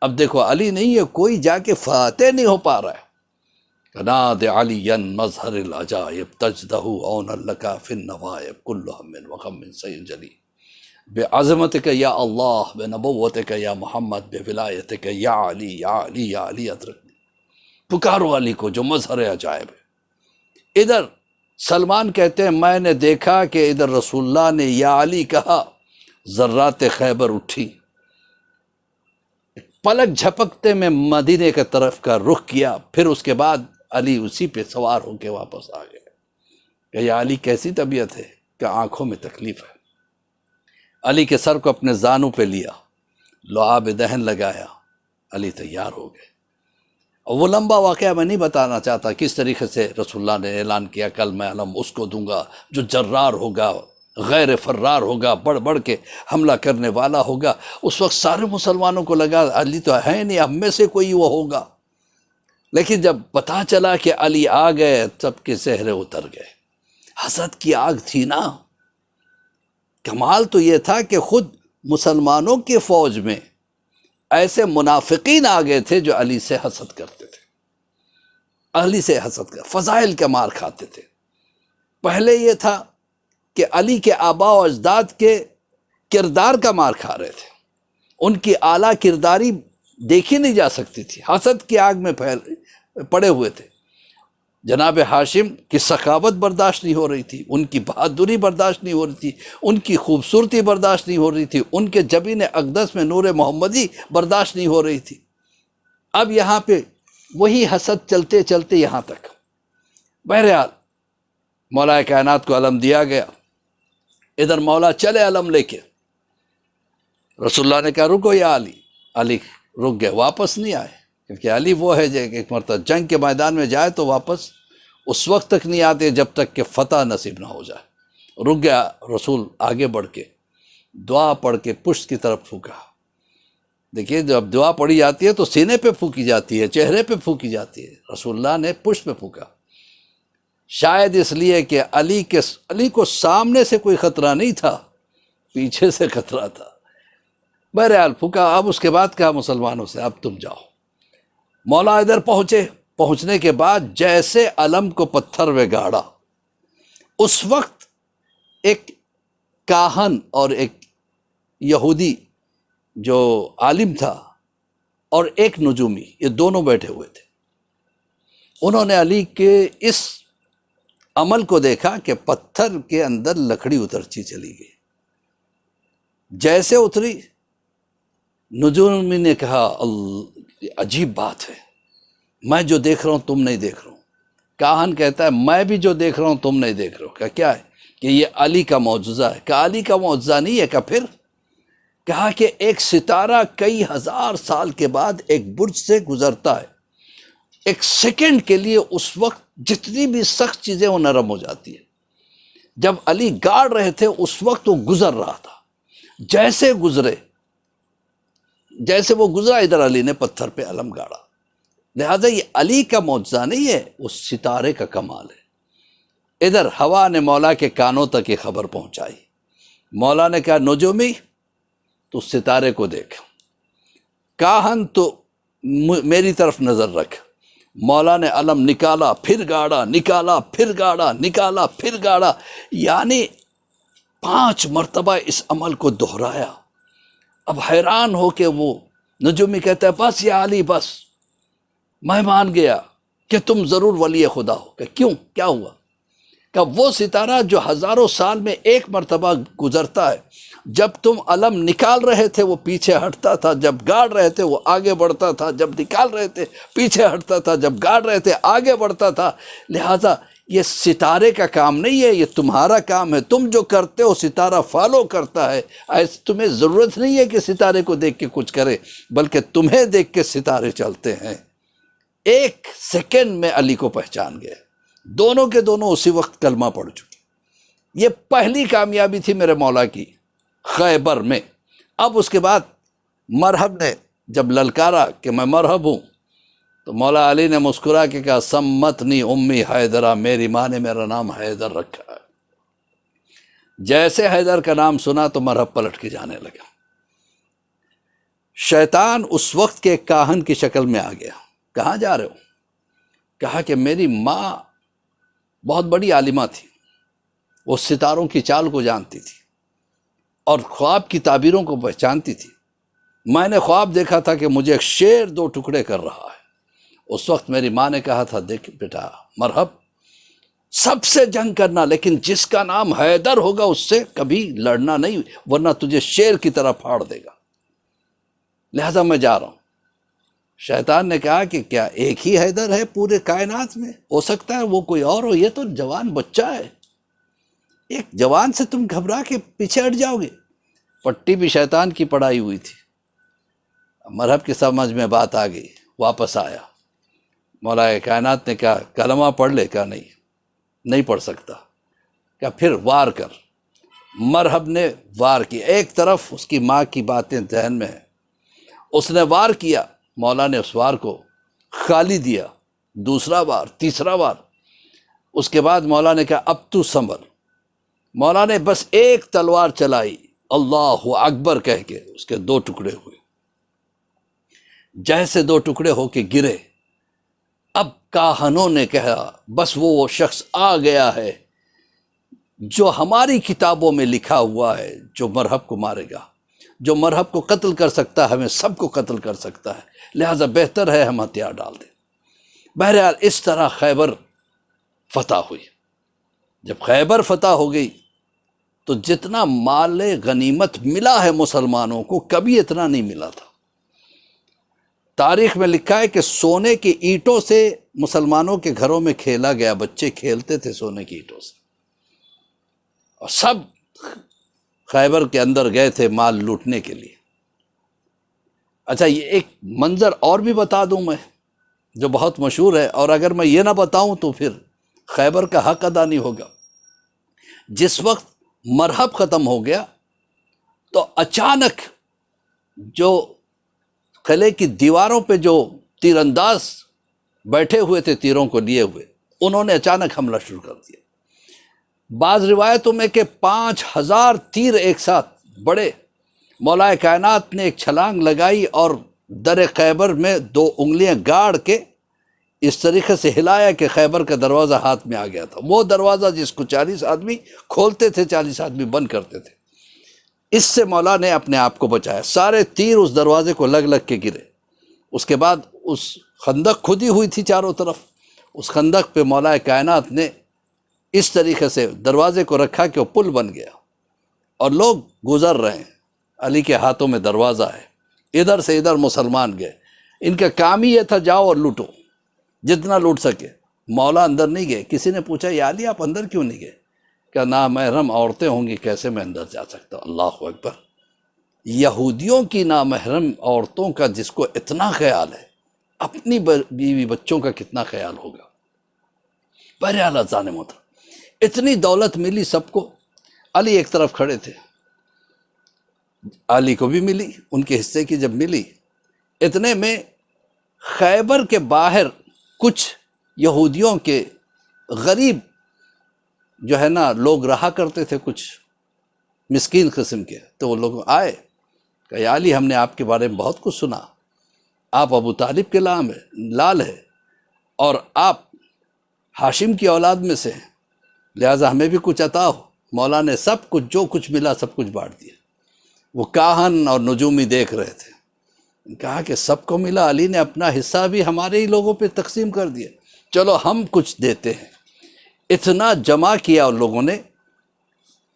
اب دیکھو علی نہیں ہے، کوئی جا کے فاتح نہیں ہو پا رہا ہے۔ ناد علی مظہر العجائب تجدہ اون لکا فی النوائب کل ہم وغم سینجلی بعظمتک یا اللہ بنبوتک یا محمد بولایتک یا علی یا علی یا علی ادرکنی۔ پکارو علی کو جو مظہر عجائب ہے۔ ادھر سلمان کہتے ہیں میں نے دیکھا کہ ادھر رسول اللہ نے یا علی کہا، ذرات خیبر اٹھی، پلک جھپکتے میں مدینے کے طرف کا رخ کیا، پھر اس کے بعد علی اسی پہ سوار ہو کے واپس آ گئے کہ یا علی کیسی طبیعت ہے؟ کہ آنکھوں میں تکلیف ہے۔ علی کے سر کو اپنے زانوں پہ لیا، لعاب دہن لگایا، علی تیار ہو گئے۔ اور وہ لمبا واقعہ میں نہیں بتانا چاہتا کس طریقے سے رسول اللہ نے اعلان کیا کل میں علم اس کو دوں گا جو جرار ہوگا، غیر فرار ہوگا، بڑھ بڑھ کے حملہ کرنے والا ہوگا۔ اس وقت سارے مسلمانوں کو لگا علی تو ہے نہیں، ہم میں سے کوئی وہ ہوگا، لیکن جب پتہ چلا کہ علی آ گئے تب کے چہرے اتر گئے۔ حسد کی آگ تھی نا۔ کمال تو یہ تھا کہ خود مسلمانوں کے فوج میں ایسے منافقین آ گئے تھے جو علی سے حسد کرتے تھے، علی سے حسد کر فضائل کا مار کھاتے تھے۔ پہلے یہ تھا کہ علی کے آباء و اجداد کے کردار کا مار کھا رہے تھے، ان کی اعلیٰ کرداری دیکھی نہیں جا سکتی تھی، حسد کی آگ میں پڑے ہوئے تھے۔ جناب ہاشم کی سخاوت برداشت نہیں ہو رہی تھی، ان کی بہادری برداشت نہیں ہو رہی تھی، ان کی خوبصورتی برداشت نہیں ہو رہی تھی، ان کے جبین اقدس میں نور محمدی برداشت نہیں ہو رہی تھی۔ اب یہاں پہ وہی حسد چلتے چلتے یہاں تک۔ بہرحال مولا کائنات کو علم دیا گیا، ادھر مولا چلے علم لے کے، رسول اللہ نے کہا رکو یا علی، علی رک گئے، واپس نہیں آئے، کیونکہ علی وہ ہے جو ایک مرتبہ جنگ کے میدان میں جائے تو واپس اس وقت تک نہیں آتے جب تک کہ فتح نصیب نہ ہو جائے۔ رک گیا رسول، آگے بڑھ کے دعا پڑھ کے پشت کی طرف پھونکا۔ دیکھیے جب دعا پڑھی جاتی ہے تو سینے پہ پھونکی جاتی ہے، چہرے پہ پھونکی جاتی ہے، رسول اللہ نے پشت پہ پھونکا، شاید اس لیے کہ علی کو سامنے سے کوئی خطرہ نہیں تھا، پیچھے سے خطرہ تھا۔ بہرحال پھونکا۔ اب اس کے بعد کہا مسلمانوں سے اب تم جاؤ۔ مولا ادھر پہنچنے کے بعد جیسے علم کو پتھر میں گاڑا، اس وقت ایک کاہن اور ایک یہودی جو عالم تھا اور ایک نجومی، یہ دونوں بیٹھے ہوئے تھے۔ انہوں نے علی کے اس عمل کو دیکھا کہ پتھر کے اندر لکڑی اترتی چلی گئی، جیسے اتری نجومی نے کہا عجیب بات ہے، میں جو دیکھ رہا ہوں تم نہیں دیکھ رہا ہوں. کاہن کہتا ہے میں بھی جو دیکھ رہا ہوں تم نہیں دیکھ رہے ہو. کیا ہے کہ یہ علی کا معجزہ ہے. کہ علی کا معجزہ نہیں ہے. کہ پھر کہا کہ ایک ستارہ کئی ہزار سال کے بعد ایک برج سے گزرتا ہے، ایک سیکنڈ کے لیے اس وقت جتنی بھی سخت چیزیں وہ نرم ہو جاتی ہیں. جب علی گاڑ رہے تھے اس وقت وہ گزر رہا تھا. جیسے وہ گزرا ادھر علی نے پتھر پہ علم گاڑا. لہذا یہ علی کا معجزہ نہیں ہے، اس ستارے کا کمال ہے. ادھر ہوا نے مولا کے کانوں تک یہ خبر پہنچائی. مولا نے کہا نجومی تو ستارے کو دیکھ، کاہن تو میری طرف نظر رکھ. مولا نے علم نکالا پھر گاڑا، نکالا پھر گاڑا، نکالا پھر گاڑا، یعنی 5 مرتبہ اس عمل کو دہرایا. اب حیران ہو کے وہ نجومی کہتا ہے بس یا علی بس، میں مان گیا کہ تم ضرور ولی خدا ہو. کہ کیوں، کیا ہوا؟ کہ وہ ستارہ جو ہزاروں سال میں ایک مرتبہ گزرتا ہے، جب تم علم نکال رہے تھے وہ پیچھے ہٹتا تھا، جب گاڑ رہے تھے وہ آگے بڑھتا تھا، جب نکال رہے تھے پیچھے ہٹتا تھا، جب گاڑ رہے تھے آگے بڑھتا تھا. لہٰذا یہ ستارے کا کام نہیں ہے، یہ تمہارا کام ہے. تم جو کرتے ہو ستارہ فالو کرتا ہے. ایسے تمہیں ضرورت نہیں ہے کہ ستارے کو دیکھ کے کچھ کرے، بلکہ تمہیں دیکھ کے ستارے چلتے ہیں. ایک سیکنڈ میں علی کو پہچان گئے. دونوں کے دونوں اسی وقت کلمہ پڑھ چکے. یہ پہلی کامیابی تھی میرے مولا کی خیبر میں. اب اس کے بعد مرحب نے جب للکارا کہ میں مرحب ہوں، تو مولا علی نے مسکرا کے کہا سمتنی امی حیدرہ، میری ماں نے میرا نام حیدر رکھا ہے. جیسے حیدر کا نام سنا تو مرحب پلٹ کے جانے لگا. شیطان اس وقت کے کاہن کی شکل میں آ گیا. کہاں جا رہے ہو؟ کہا کہ میری ماں بہت بڑی عالمہ تھی، وہ ستاروں کی چال کو جانتی تھی اور خواب کی تعبیروں کو پہچانتی تھی. میں نے خواب دیکھا تھا کہ مجھے ایک شیر 2 ٹکڑے کر رہا ہے. اس وقت میری ماں نے کہا تھا دیکھ بیٹا مرحب، سب سے جنگ کرنا، لیکن جس کا نام حیدر ہوگا اس سے کبھی لڑنا نہیں، ورنہ تجھے شیر کی طرح پھاڑ دے گا. لہذا میں جا رہا ہوں. شیطان نے کہا کہ کیا ایک ہی حیدر ہے پورے کائنات میں؟ ہو سکتا ہے وہ کوئی اور ہو، یہ تو جوان بچہ ہے، ایک جوان سے تم گھبرا کے پیچھے ہٹ جاؤ گے. پٹی بھی شیطان کی پڑھائی ہوئی تھی. مرحب کی سمجھ میں بات آ گئی، واپس آیا. مولا کائنات نے کہا کلمہ پڑھ لے. کہا نہیں پڑھ سکتا. کہا پھر وار کر. مرحب نے وار کیا. ایک طرف اس کی ماں کی باتیں ذہن میں ہیں، اس نے وار کیا، مولا نے اس وار کو خالی دیا. دوسرا وار، تیسرا وار. اس کے بعد مولا نے کہا اب تو سنبھل. مولا نے بس ایک تلوار چلائی، اللہ اکبر کہہ کے اس کے 2 ٹکڑے ہوئے. جیسے 2 ٹکڑے ہو کے گرے، اب کاہنوں نے کہا بس وہ شخص آ گیا ہے جو ہماری کتابوں میں لکھا ہوا ہے، جو مرحب کو مارے گا، جو مرحب کو قتل کر سکتا ہے، ہمیں سب کو قتل کر سکتا ہے. لہٰذا بہتر ہے ہم ہتھیار ڈال دیں. بہرحال اس طرح خیبر فتح ہوئی. جب خیبر فتح ہو گئی تو جتنا مال غنیمت ملا ہے مسلمانوں کو کبھی اتنا نہیں ملا تھا. تاریخ میں لکھا ہے کہ سونے کی اینٹوں سے مسلمانوں کے گھروں میں کھیلا گیا. بچے کھیلتے تھے سونے کی اینٹوں سے، اور سب خیبر کے اندر گئے تھے مال لوٹنے کے لیے. اچھا یہ ایک منظر اور بھی بتا دوں میں جو بہت مشہور ہے، اور اگر میں یہ نہ بتاؤں تو پھر خیبر کا حق ادا نہیں ہوگا. جس وقت مرحب ختم ہو گیا تو اچانک جو قلعے کی دیواروں پہ جو تیر انداز بیٹھے ہوئے تھے تیروں کو لیے ہوئے، انہوں نے اچانک حملہ شروع کر دیا. بعض روایتوں میں کہ 5000 تیر ایک ساتھ بڑے. مولا کائنات نے ایک چھلانگ لگائی اور در خیبر میں 2 انگلیاں گاڑ کے اس طریقے سے ہلایا کہ خیبر کا دروازہ ہاتھ میں آ گیا تھا. وہ دروازہ جس کو 40 آدمی کھولتے تھے 40 آدمی بند کرتے تھے. اس سے مولا نے اپنے آپ کو بچایا. سارے تیر اس دروازے کو لگ لگ کے گرے. اس کے بعد اس خندق کھدی ہوئی تھی چاروں طرف، اس خندق پہ مولا کائنات نے اس طریقے سے دروازے کو رکھا کہ وہ پل بن گیا اور لوگ گزر رہے ہیں. علی کے ہاتھوں میں دروازہ ہے، ادھر سے ادھر مسلمان گئے. ان کا کام ہی یہ تھا جاؤ اور لوٹو. جتنا لوٹ سکے۔ مولا اندر نہیں گئے۔ کسی نے پوچھا یا علی آپ اندر کیوں نہیں گئے؟ کہ نامحرم عورتیں ہوں گی، کیسے میں اندر جا سکتا ہوں؟ اللہ اکبر۔ یہودیوں کی نامحرم عورتوں کا جس کو اتنا خیال ہے، اپنی بیوی بچوں کا کتنا خیال ہوگا؟ بہرحال اذان محترم، اتنی دولت ملی سب کو، علی ایک طرف کھڑے تھے، علی کو بھی ملی، ان کے حصے کی جب ملی، اتنے میں خیبر کے باہر کچھ یہودیوں کے غریب جو ہے نا لوگ رہا کرتے تھے، کچھ مسکین قسم کے، تو وہ لوگ آئے کہ یا علی ہم نے آپ کے بارے میں بہت کچھ سنا، آپ ابو طالب کے لال ہے اور آپ ہاشم کی اولاد میں سے ہیں، لہٰذا ہمیں بھی کچھ عطا ہو۔ مولا نے سب کچھ جو کچھ ملا سب کچھ بانٹ دیا۔ وہ کاہن اور نجومی دیکھ رہے تھے، کہا کہ سب کو ملا، علی نے اپنا حصہ بھی ہمارے ہی لوگوں پہ تقسیم کر دیا، چلو ہم کچھ دیتے ہیں۔ اتنا جمع کیا ان لوگوں نے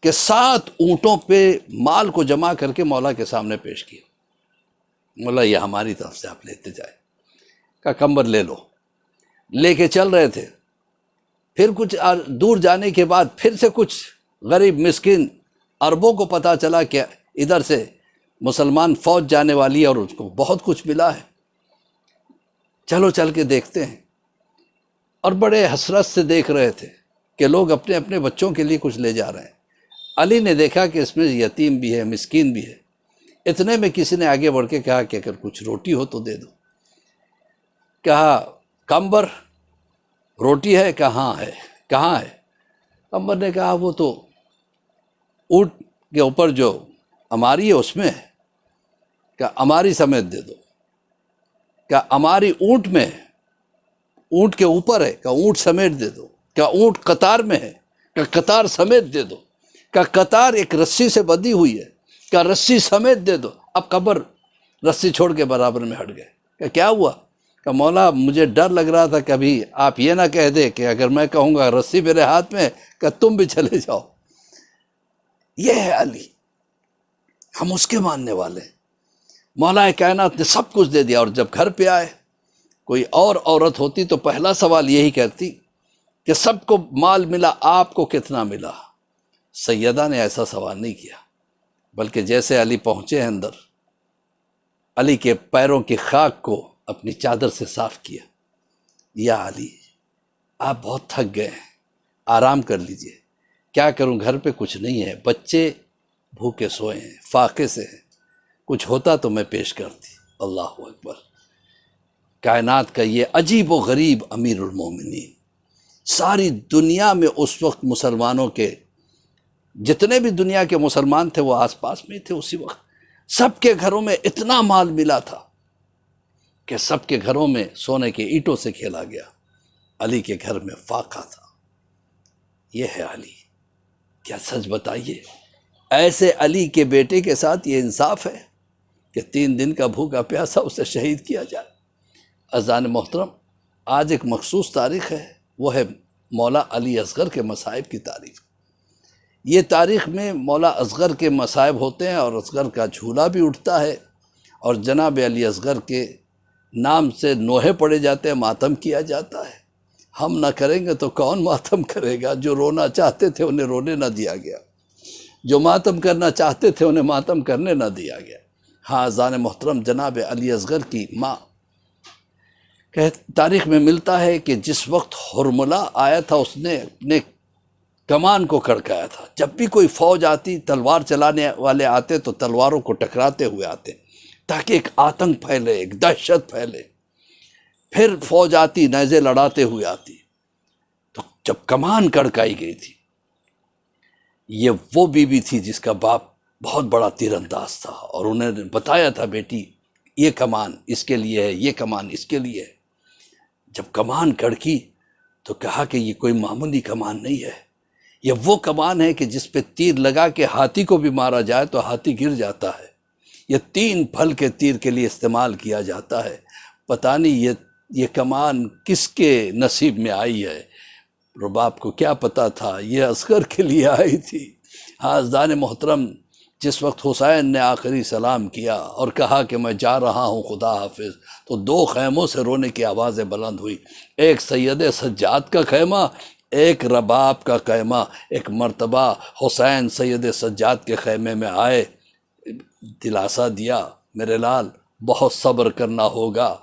کہ 7 اونٹوں پہ مال کو جمع کر کے مولا کے سامنے پیش کیا۔ مولا یہ ہماری طرف سے آپ لیتے جائے۔ کہا کمبر لے لو۔ لے کے چل رہے تھے، پھر کچھ دور جانے کے بعد پھر سے کچھ غریب مسکین عربوں کو پتہ چلا کہ ادھر سے مسلمان فوج جانے والی ہے اور اس کو بہت کچھ ملا ہے، چلو چل کے دیکھتے ہیں۔ اور بڑے حسرت سے دیکھ رہے تھے کہ لوگ اپنے اپنے بچوں کے لیے کچھ لے جا رہے ہیں۔ علی نے دیکھا کہ اس میں یتیم بھی ہے، مسکین بھی ہے، اتنے میں کسی نے آگے بڑھ کے کہا کہ اگر کچھ روٹی ہو تو دے دو۔ کہا کمبر روٹی ہے؟ کہا ہاں ہے۔ کہاں ہے؟ کمبر نے کہا وہ تو اونٹ کے اوپر جو اماری ہے اس میں ہے۔ کہا اماری سمیت دے دو۔ کہا اماری اونٹ میں ہے؟ اونٹ کے اوپر ہے؟ کہا اونٹ سمیت دے دو۔ کہا اونٹ قطار میں ہے؟ کہا قطار سمیت دے دو۔ کہا قطار ایک رسی سے بندھی ہوئی ہے؟ کہا رسی سمیت دے دو۔ اب قبر رسی چھوڑ کے برابر میں ہٹ گئے۔ کہا کیا ہوا؟ کہ مولا مجھے ڈر لگ رہا تھا کبھی آپ یہ نہ کہہ دے کہ اگر میں کہوں گا رسی میرے ہاتھ میں کہ تم بھی چلے جاؤ۔ یہ ہے علی، ہم اس کے ماننے والے ہیں۔ مولا کائنات نے سب کچھ دے دیا، اور جب گھر پہ آئے کوئی اور عورت ہوتی تو پہلا سوال یہی کہتی کہ سب کو مال ملا، آپ کو کتنا ملا؟ سیدہ نے ایسا سوال نہیں کیا، بلکہ جیسے علی پہنچے ہیں اندر، علی کے پیروں کی خاک کو اپنی چادر سے صاف کیا۔ یا علی آپ بہت تھک گئے ہیں، آرام کر لیجئے۔ کیا کروں، گھر پہ کچھ نہیں ہے، بچے بھوکے سوئے ہیں، فاقے سے ہیں، کچھ ہوتا تو میں پیش کرتی۔ اللہ اکبر۔ کائنات کا یہ عجیب و غریب امیر المومنین، ساری دنیا میں اس وقت مسلمانوں کے جتنے بھی دنیا کے مسلمان تھے وہ آس پاس میں تھے اسی وقت، سب کے گھروں میں اتنا مال ملا تھا کہ سب کے گھروں میں سونے کے اینٹوں سے کھیلا گیا، علی کے گھر میں فاقہ تھا۔ یہ ہے علی۔ کیا سچ بتائیے ایسے علی کے بیٹے کے ساتھ یہ انصاف ہے کہ 3 دن کا بھوکا پیاسا اسے شہید کیا جائے؟ اذان محترم، آج ایک مخصوص تاریخ ہے، وہ ہے مولا علی اصغر کے مصائب کی تاریخ۔ یہ تاریخ میں مولا اصغر کے مصائب ہوتے ہیں اور اصغر کا جھولا بھی اٹھتا ہے، اور جناب علی اصغر کے نام سے نوحے پڑے جاتے ہیں، ماتم کیا جاتا ہے۔ ہم نہ کریں گے تو کون ماتم کرے گا؟ جو رونا چاہتے تھے انہیں رونے نہ دیا گیا، جو ماتم کرنا چاہتے تھے انہیں ماتم کرنے نہ دیا گیا۔ ہاں اذان محترم، جناب علی اصغر کی ماں تاریخ میں ملتا ہے کہ جس وقت حرملہ آیا تھا اس نے اپنے کمان کو کڑکایا تھا۔ جب بھی کوئی فوج آتی، تلوار چلانے والے آتے تو تلواروں کو ٹکراتے ہوئے آتے تاکہ ایک آتنک پھیلے، ایک دہشت پھیلے۔ پھر فوج آتی، نیزے لڑاتے ہوئے آتی۔ تو جب کمان کڑکائی گئی تھی، یہ وہ بیوی تھی جس کا باپ بہت بڑا تیر انداز تھا، اور انہوں نے بتایا تھا بیٹی یہ کمان اس کے لیے ہے، یہ کمان اس کے لیے ہے۔ جب کمان کڑکی تو کہا کہ یہ کوئی معمولی کمان نہیں ہے، یہ وہ کمان ہے کہ جس پہ تیر لگا کے ہاتھی کو بھی مارا جائے تو ہاتھی گر جاتا ہے۔ یہ 3 پھل کے تیر کے لیے استعمال کیا جاتا ہے۔ پتہ نہیں یہ کمان کس کے نصیب میں آئی ہے، رباب کو کیا پتہ تھا یہ اصغر کے لیے آئی تھی۔ ہاں اذان محترم، جس وقت حسین نے آخری سلام کیا اور کہا کہ میں جا رہا ہوں خدا حافظ، تو دو خیموں سے رونے کی آوازیں بلند ہوئی، ایک سید سجاد کا خیمہ، ایک رباب کا خیمہ۔ ایک مرتبہ حسین سید سجاد کے خیمے میں آئے، دلاسا دیا، میرے لال بہت صبر کرنا ہوگا،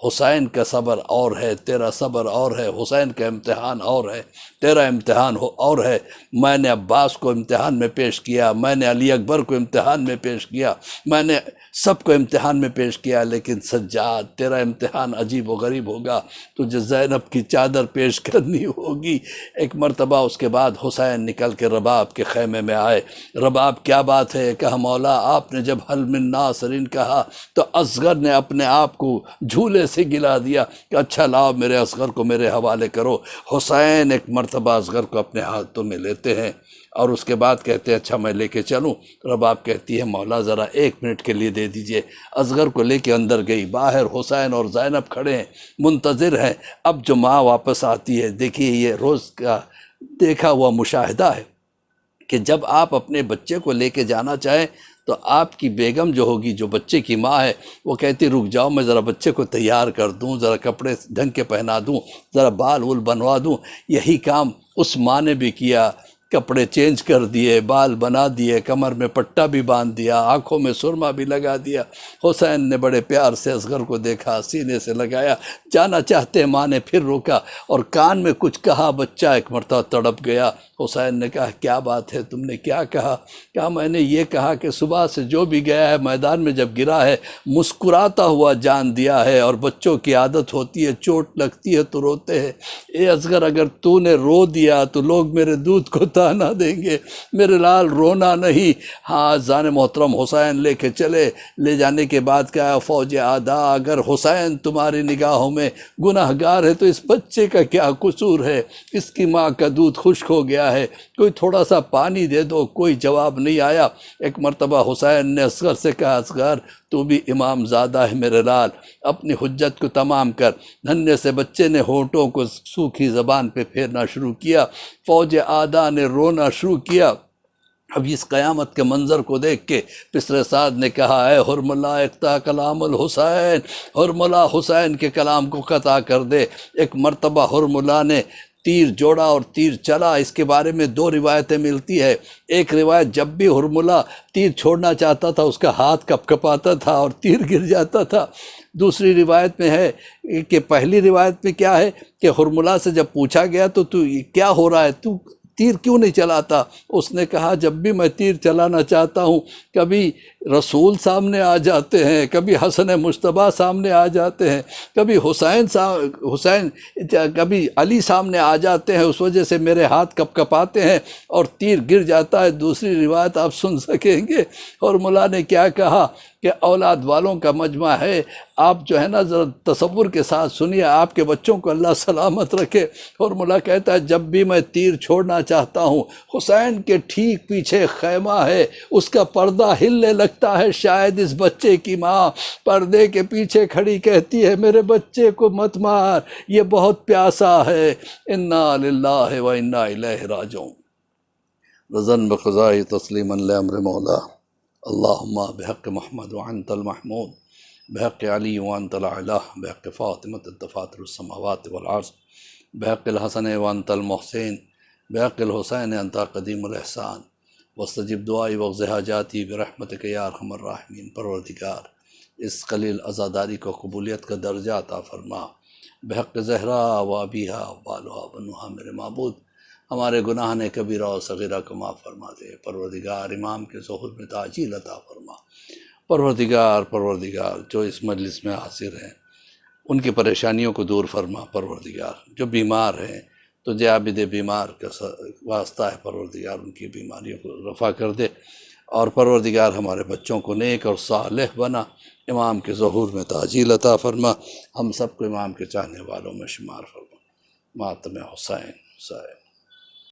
حسین کا صبر اور ہے، تیرا صبر اور ہے، حسین کا امتحان اور ہے، تیرا امتحان اور ہے۔ میں نے عباس کو امتحان میں پیش کیا، میں نے علی اکبر کو امتحان میں پیش کیا، میں نے سب کو امتحان میں پیش کیا، لیکن سجاد تیرا امتحان عجیب و غریب ہوگا، تجھے زینب کی چادر پیش کرنی ہوگی۔ ایک مرتبہ اس کے بعد حسین نکل کے رباب کے خیمے میں آئے۔ رباب کیا بات ہے؟ کہا مولا آپ نے جب حل من ناصرین کہا تو اصغر نے اپنے آپ کو جھولے سے گلا دیا کہ اچھا لاؤ میرے اصغر کو میرے حوالے کرو۔ حسین ایک مرتبہ اصغر کو اپنے ہاتھوں میں لیتے ہیں اور اس کے بعد کہتے ہیں اچھا میں لے کے چلوں؟ رباب کہتی ہے مولا ذرا 1 منٹ کے لیے دے دیجئے۔ اصغر کو لے کے اندر گئی، باہر حسین اور زینب کھڑے ہیں، منتظر ہیں۔ اب جو ماں واپس آتی ہے، دیکھیے یہ روز کا دیکھا ہوا مشاہدہ ہے کہ جب آپ اپنے بچے کو لے کے جانا چاہیں تو آپ کی بیگم جو ہوگی، جو بچے کی ماں ہے، وہ کہتی رک جاؤ میں ذرا بچے کو تیار کر دوں، ذرا کپڑے ڈھنگ کے پہنا دوں، ذرا بال وول بنوا دوں۔ یہی کام اس ماں نے بھی کیا، کپڑے چینج کر دیے، بال بنا دیے، کمر میں پٹا بھی باندھ دیا، آنکھوں میں سرما بھی لگا دیا۔ حسین نے بڑے پیار سے اصغر کو دیکھا، سینے سے لگایا، جانا چاہتے ماں نے پھر روکا اور کان میں کچھ کہا، بچہ ایک مرتبہ تڑپ گیا۔ حسین نے کہا کیا بات ہے، تم نے کیا کہا؟ کہا میں نے یہ کہا کہ صبح سے جو بھی گیا ہے میدان میں جب گرا ہے مسکراتا ہوا جان دیا ہے، اور بچوں کی عادت ہوتی ہے چوٹ لگتی ہے تو روتے ہیں۔ اے اصغر اگر تو نے رو دیا تو لوگ میرے دودھ کو تانا دیں گے، میرے لال رونا نہیں۔ ہاں زان محترم حسین لے کے چلے، لے جانے کے بعد کہا فوج اعداء اگر حسین تمہاری نگاہوں میں گناہ گار ہے تو اس بچے کا کیا قصور ہے؟ اس کی ماں کا دودھ خشک ہو گیا ہے، کوئی تھوڑا سا پانی دے دو۔ کوئی جواب نہیں آیا۔ ایک مرتبہ حسین نے اصغر سے کہا اصغر تو بھی امام زادہ ہے میرے لال، اپنی حجت کو تمام کر۔ ننھے سے بچے نے ہونٹوں کو سوکھی زبان پہ پھیرنا شروع کیا، فوج اعداء نے رونا شروع کیا۔ اب اس قیامت کے منظر کو دیکھ کے پسر سعد نے کہا اے حرملہ اقطع کلام الحسین، حرملہ حسین کے کلام کو قطع کر دے۔ ایک مرتبہ حرملہ نے تیر جوڑا اور تیر چلا۔ اس کے بارے میں 2 روایتیں ملتی ہے۔ ایک روایت جب بھی حرملہ تیر چھوڑنا چاہتا تھا اس کا ہاتھ کپ کپاتا تھا اور تیر گر جاتا تھا۔ دوسری روایت میں ہے کہ پہلی روایت میں کیا ہے کہ حرملہ سے جب پوچھا گیا تو کیا ہو رہا ہے، تو تیر کیوں نہیں چلاتا؟ اس نے کہا جب بھی میں تیر چلانا چاہتا ہوں کبھی رسول سامنے آ جاتے ہیں، کبھی حسن مجتبیٰ سامنے آ جاتے ہیں، کبھی حسین کبھی علی سامنے آ جاتے ہیں، اس وجہ سے میرے ہاتھ کپ کپاتے ہیں اور تیر گر جاتا ہے۔ دوسری روایت آپ سن سکیں گے۔ اور مولا نے کیا کہا کہ اولاد والوں کا مجمع ہے، آپ جو ہے نا ذرا تصور کے ساتھ سنیے، آپ کے بچوں کو اللہ سلامت رکھے۔ اور مولا کہتا ہے جب بھی میں تیر چھوڑنا چاہتا ہوں حسین کے ٹھیک پیچھے خیمہ ہے، اس کا پردہ ہلنے لگتا ہے، شاید اس بچے کی ماں پردے کے پیچھے کھڑی کہتی ہے میرے بچے کو مت مار، یہ بہت پیاسا ہے۔ انا للہ و انا الیہ راجعون۔ رضن بقضاء تسلیما لامر مولا، اللہم بحق محمد وانت المحمود، بحق علی وانت العلا، بحق فاطمة الدفاتر السماوات والعرض، بحق الحسن وانت المحسن، بحق الحسین انت قدیم الاحسان، واستجب دعائی واقض حاجاتی برحمتک یا ارحم الراحمین۔ پروردگار اس قلیل عزاداری کو قبولیت کا درجہ عطا فرما، بحق زہرا و ابیہا و بالہا و بنوہا۔ میرے معبود ہمارے گناہ نے کبیرہ و صغیرہ کو معاف فرما دے۔ پروردگار امام کے ظہور میں تعجیل عطا فرما۔ پروردگار جو اس مجلس میں حاضر ہیں ان کی پریشانیوں کو دور فرما۔ پروردگار جو بیمار ہیں تو عابد بیمار کا واسطہ ہے، پروردگار ان کی بیماریوں کو رفع کر دے۔ اور پروردگار ہمارے بچوں کو نیک اور صالح بنا، امام کے ظہور میں تعجیل عطا فرما، ہم سب کو امام کے چاہنے والوں میں شمار فرما۔ ماتم حسین